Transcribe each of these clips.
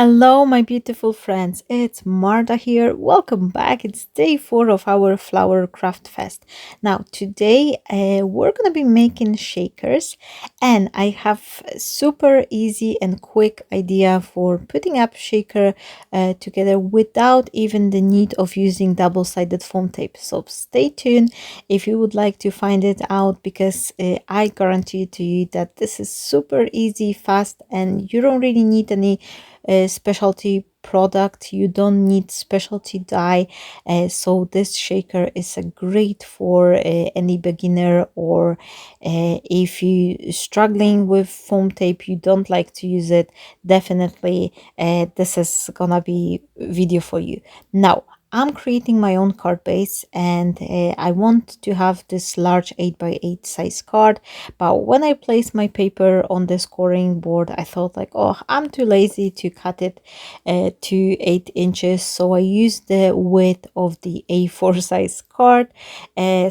Hello, my beautiful friends. It's Marta here. Welcome back. It's day 4 of our Flower Craft Fest. Now, today we're going to be making shakers, and I have a super easy and quick idea for putting up shaker together without even the need of using double-sided foam tape. So stay tuned if you would like to find it out, because I guarantee to you that this is super easy, fast, and you don't really need any specialty product. You don't need specialty dye, so this shaker is a great for any beginner, or if you struggling with foam tape, you don't like to use it, definitely this is gonna be video for you. Now, I'm creating my own card base, and I want to have this large 8x8 size card. But when I placed my paper on the scoring board, I thought like, oh, I'm too lazy to cut it to 8 inches. So I used the width of the A4 size card.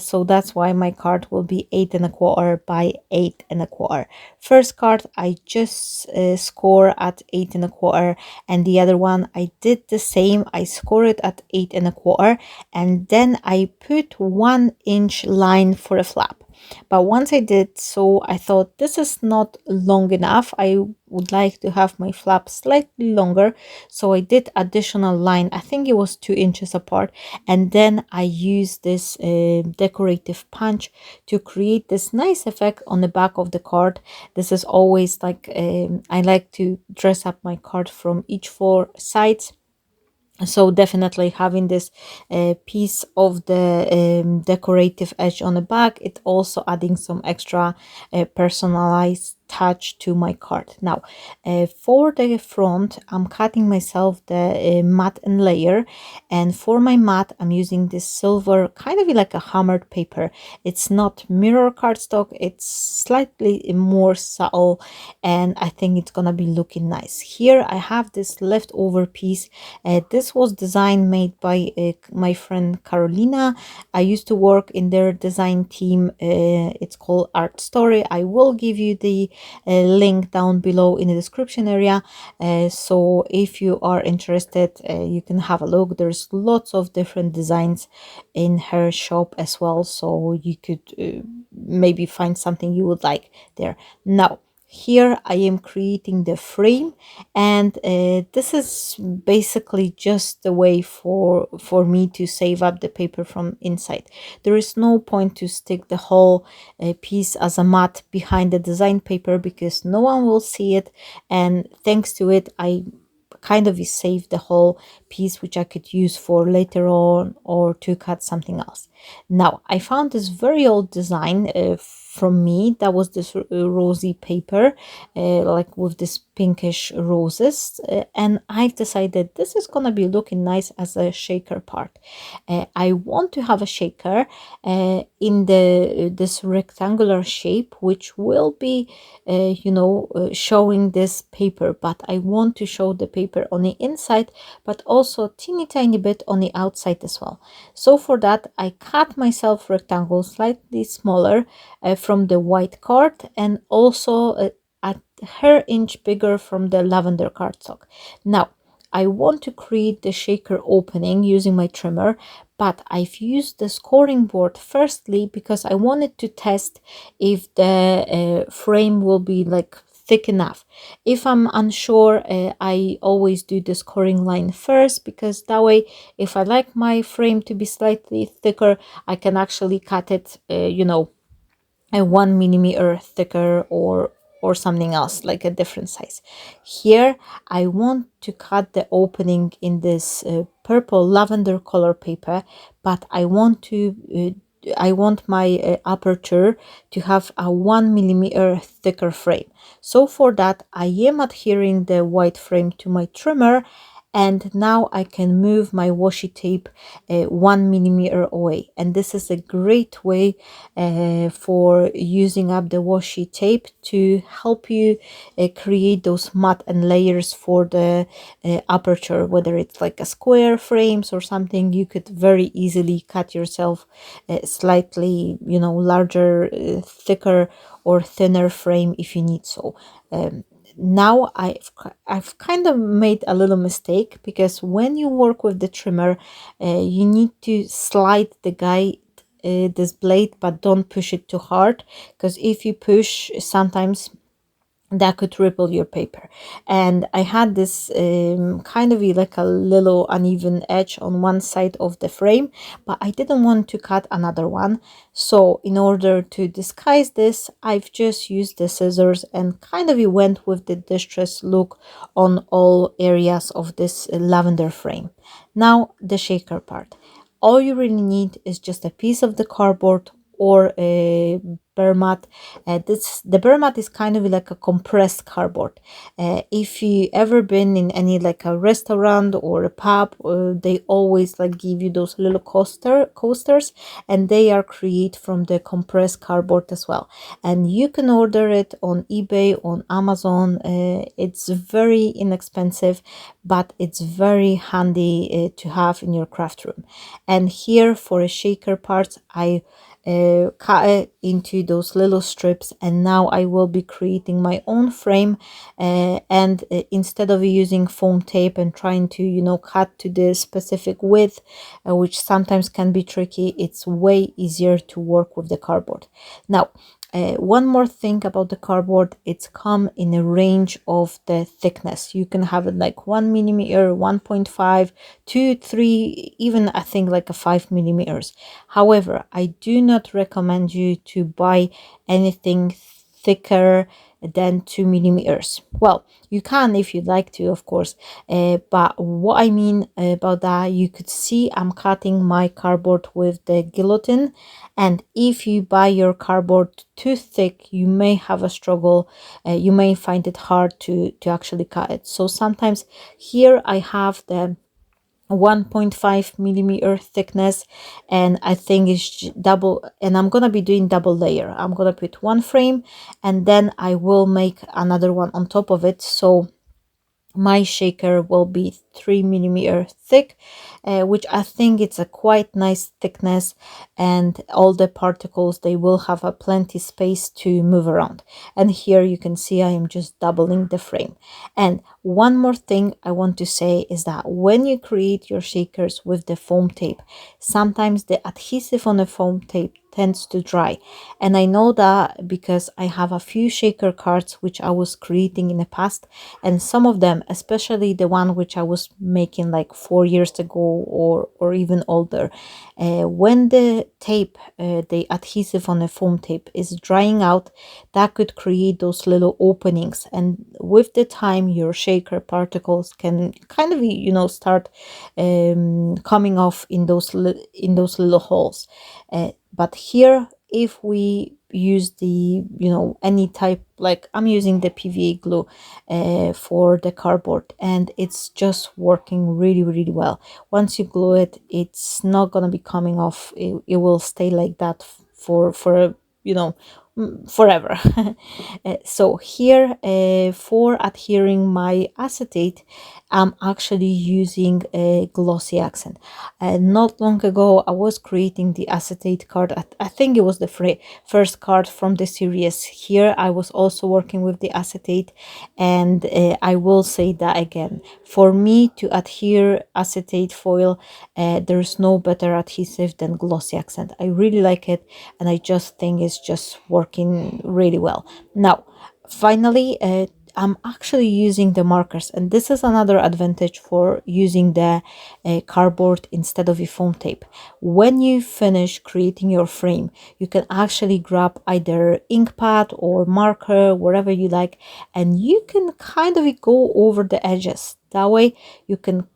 So that's why my card will be 8¼ by 8¼ First card I just score at 8¼ and the other one I did the same. I score it at 8¼ and then I put 1 inch line for a flap. But once I did so, I thought this is not long enough. I would like to have my flap slightly longer, so I did additional line. I think it was 2 inches apart, and then I used this decorative punch to create this nice effect on the back of the card. This is always like I like to dress up my card from each 4 sides. So definitely having this piece of the decorative edge on the back, it also adding some extra personalized touch to my card. Now for the front, I'm cutting myself the matte and layer, and for my matte I'm using this silver, kind of like a hammered paper. It's not mirror cardstock, it's slightly more subtle, and I think it's gonna be looking nice. Here I have this leftover piece. This was design made by my friend Carolina. I used to work in their design team. It's called Art Story. I will give you the link down below in the description area, so if you are interested, you can have a look. There's lots of different designs in her shop as well, so you could maybe find something you would like there. Now here I am creating the frame, and this is basically just a way for me to save up the paper from inside. There is no point to stick the whole piece as a mat behind the design paper, because no one will see it, and thanks to it I kind of saved the whole piece, which I could use for later on or to cut something else. Now I found this very old design from me. That was this rosy paper, like with this pinkish roses, and I've decided this is gonna be looking nice as a shaker part. I want to have a shaker in this rectangular shape, which will be showing this paper, but I want to show the paper on the inside, but also teeny tiny bit on the outside as well. So for that I cut myself rectangle slightly smaller from the white card, and also at her inch bigger from the lavender cardstock. Now I want to create the shaker opening using my trimmer, but I've used the scoring board firstly because I wanted to test if the frame will be like thick enough. If I'm unsure, I always do the scoring line first, because that way if I like my frame to be slightly thicker, I can actually cut it a 1 mm thicker, or something else like a different size. Here I want to cut the opening in this purple lavender color paper, but I want my aperture to have a 1 mm thicker frame. So for that I am adhering the white frame to my trimmer, and now I can move my washi tape 1 mm away, and this is a great way for using up the washi tape to help you create those matte and layers for the aperture, whether it's like a square frames or something. You could very easily cut yourself slightly larger, thicker or thinner frame if you need so. now I've kind of made a little mistake, because when you work with the trimmer, you need to slide the guide, this blade, but don't push it too hard, because if you push, sometimes that could ripple your paper. And I had this kind of like a little uneven edge on one side of the frame, but I didn't want to cut another one. So in order to disguise this, I've just used the scissors and kind of went with the distress look on all areas of this lavender frame. Now the shaker part. All you really need is just a piece of the cardboard or a bear mat. The bear mat is kind of like a compressed cardboard. If you ever been in any like a restaurant or a pub, they always like give you those little coasters, and they are created from the compressed cardboard as well. And you can order it on eBay, on Amazon. It's very inexpensive, but it's very handy to have in your craft room. And here for a shaker part, I cut it into those little strips, and now I will be creating my own frame, and instead of using foam tape and trying to cut to the specific width, which sometimes can be tricky, it's way easier to work with the cardboard. Now one more thing about the cardboard, it's come in a range of the thickness. You can have it like 1 millimeter, 1.5, 2, 3, even I think like a 5 millimeters. However, I do not recommend you to buy anything thicker than 2 millimeters. Well, you can if you'd like to, of course, but what I mean about that, you could see I'm cutting my cardboard with the guillotine, and if you buy your cardboard too thick, you may have a struggle. You may find it hard to actually cut it. So sometimes here I have the 1.5 millimeter thickness, and I think it's double, and I'm gonna be doing double layer. I'm gonna put one frame, and then I will make another one on top of it, so my shaker will be 3 millimeter thick, which I think it's a quite nice thickness, and all the particles, they will have a plenty space to move around. And here you can see I am just doubling the frame. And one more thing I want to say is that when you create your shakers with the foam tape, sometimes the adhesive on the foam tape tends to dry, and I know that because I have a few shaker cards which I was creating in the past, and some of them, especially the one which I was making like 4 years ago or even older, when the tape, the adhesive on the foam tape is drying out, that could create those little openings, and with the time your shaker particles can kind of start coming off in those little holes. But here, if we use the any type, like I'm using the PVA glue for the cardboard, and it's just working really well. Once you glue it, it's not gonna be coming off. It will stay like that for forever. So here, for adhering my acetate, I'm actually using a glossy accent. Not long ago, I was creating the acetate card. I think it was the first card from the series. Here I was also working with the acetate, and I will say that again, for me to adhere acetate foil, there's no better adhesive than glossy accent. I really like it, and I just think it's just working really well. Now finally, I'm actually using the markers, and this is another advantage for using the cardboard instead of a foam tape. When you finish creating your frame, you can actually grab either ink pad or marker, whatever you like, and you can kind of go over the edges. That way you can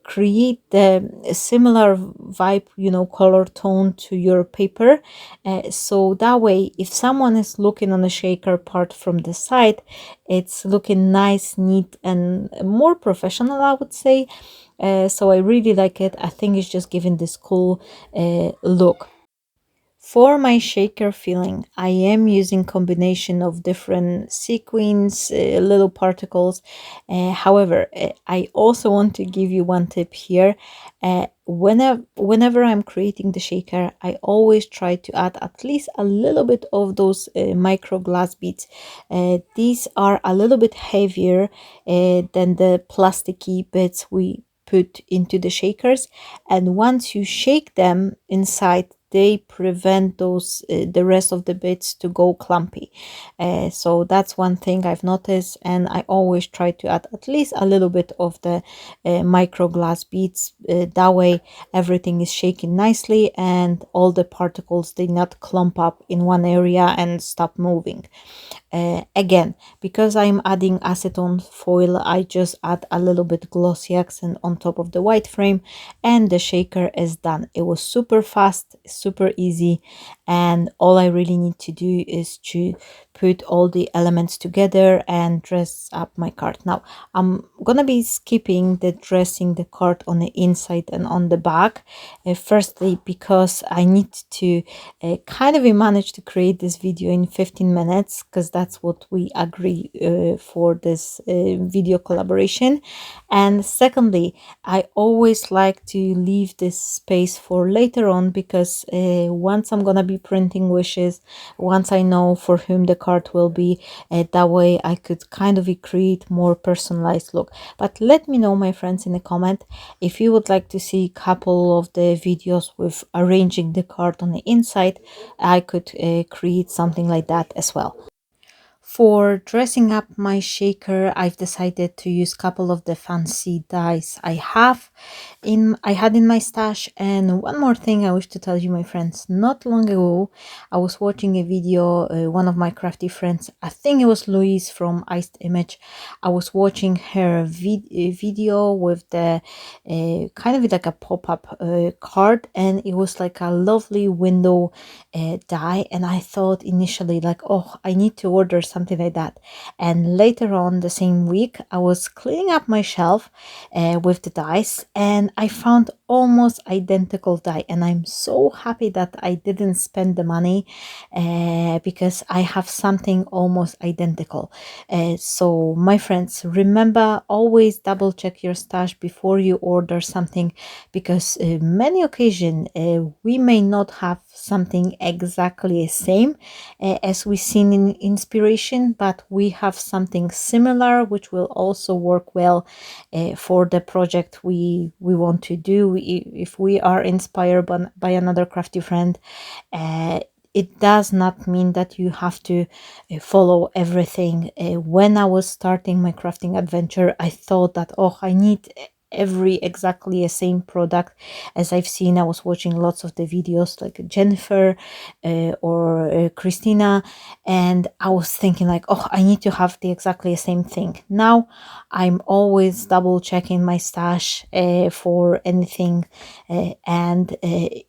create the similar vibe, color tone to your paper. So that way, if someone is looking on the shaker part from the side, it's looking nice, neat, and more professional, I would say. So I really like it. I think it's just giving this cool look. For my shaker filling, I am using combination of different sequins, little particles. However, I also want to give you one tip here. Whenever I'm creating the shaker, I always try to add at least a little bit of those micro glass beads. These are a little bit heavier than the plasticky bits we put into the shakers, and once you shake them inside, they prevent those the rest of the bits to go clumpy. So that's one thing I've noticed, and I always try to add at least a little bit of the micro glass beads. That way everything is shaking nicely and all the particles did not clump up in one area and stop moving. Again, because I'm adding acetone foil, I just add a little bit glossy accent on top of the white frame and the shaker is done. It was super fast, super easy, and all I really need to do is to put all the elements together and dress up my card. Now, I'm gonna be skipping the dressing the card on the inside and on the back. Firstly, because I need to kind of manage to create this video in 15 minutes because that's what we agree for this video collaboration. And secondly, I always like to leave this space for later on, because once I'm gonna be printing wishes, once I know for whom the card will be, that way I could kind of create more personalized look. But let me know, my friends, in the comment if you would like to see a couple of the videos with arranging the card on the inside. I could create something like that as well. For dressing up my shaker, I've decided to use a couple of the fancy dies I had in my stash. And one more thing I wish to tell you, my friends. Not long ago, I was watching a video, one of my crafty friends, I think it was Louise from Iced Image. I was watching her video with the kind of like a pop-up card, and it was like a lovely window die, and I thought initially like, oh, I need to order something like that. And later on the same week, I was cleaning up my shelf with the dies, and I found almost identical die, and I'm so happy that I didn't spend the money because I have something almost identical. So my friends, remember, always double check your stash before you order something, because many occasions we may not have something exactly the same as we seen in inspiration, but we have something similar which will also work well for the project we want to do. If we are inspired by another crafty friend, it does not mean that you have to follow everything. When I was starting my crafting adventure, I thought that, oh, I need every exactly the same product as I've seen. I was watching lots of the videos like Jennifer or Christina, and I was thinking like, oh, I need to have the exactly the same thing. Now I'm always double checking my stash for anything, and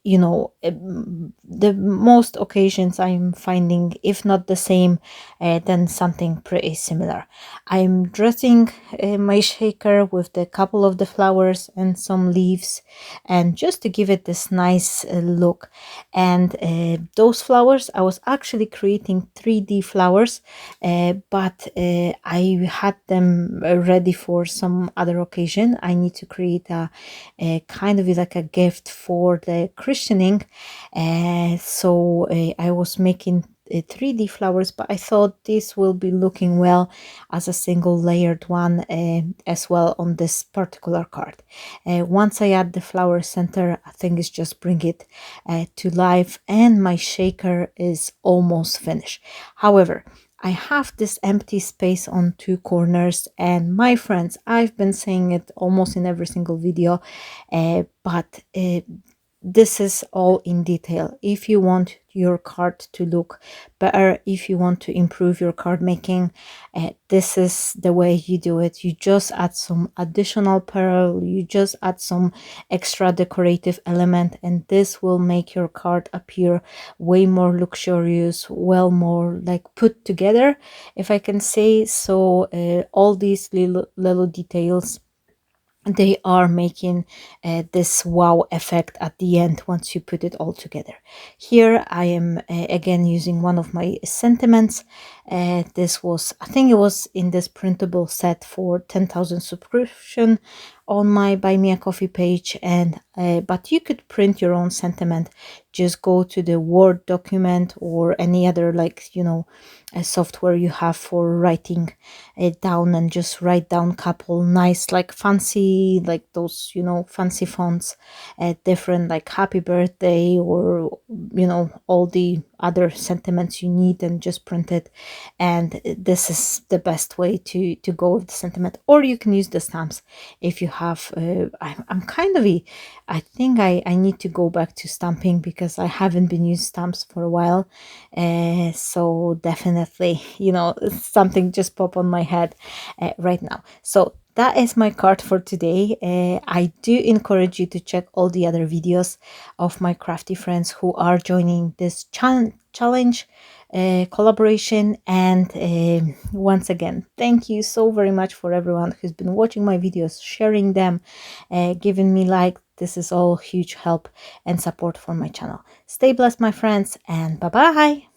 you know, the most occasions I'm finding, if not the same, then something pretty similar. I'm dressing my shaker with the couple of the flowers and some leaves, and just to give it this nice look. And those flowers, I was actually creating 3D flowers, but I had them ready for some other occasion. I need to create a kind of like a gift for the christening, so I was making 3D flowers, but I thought this will be looking well as a single layered one as well on this particular card. Once I add the flower center, I think it's just bring it to life, and my shaker is almost finished. However, I have this empty space on two corners, and my friends, I've been saying it almost in every single video, but this is all in detail. If you want your card to look better, if you want to improve your card making, this is the way you do it. You just add some additional pearl, you just add some extra decorative element, and this will make your card appear way more luxurious, well more like put together, if I can say so. All these little details they are making this wow effect at the end once you put it all together. Here I am again using one of my sentiments. This was, I think it was in this printable set for 10,000 subscription on my Buy Me a Coffee page, and but you could print your own sentiment. Just go to the Word document or any other, like, you know, a software you have for writing it down, and just write down couple nice, like fancy, like those, you know, fancy fonts, different, like happy birthday, or, you know, all the other sentiments you need, and just print it. And this is the best way to go with the sentiment. Or you can use the stamps if you have. I'm kind of I think I need to go back to stamping because I haven't been using stamps for a while. So definitely, you know, something just pop on my head right now. So that is my card for today. I do encourage you to check all the other videos of my crafty friends who are joining this challenge collaboration. And once again, thank you so very much for everyone who's been watching my videos, sharing them, giving me like. This is all huge help and support for my channel. Stay blessed, my friends, and bye bye.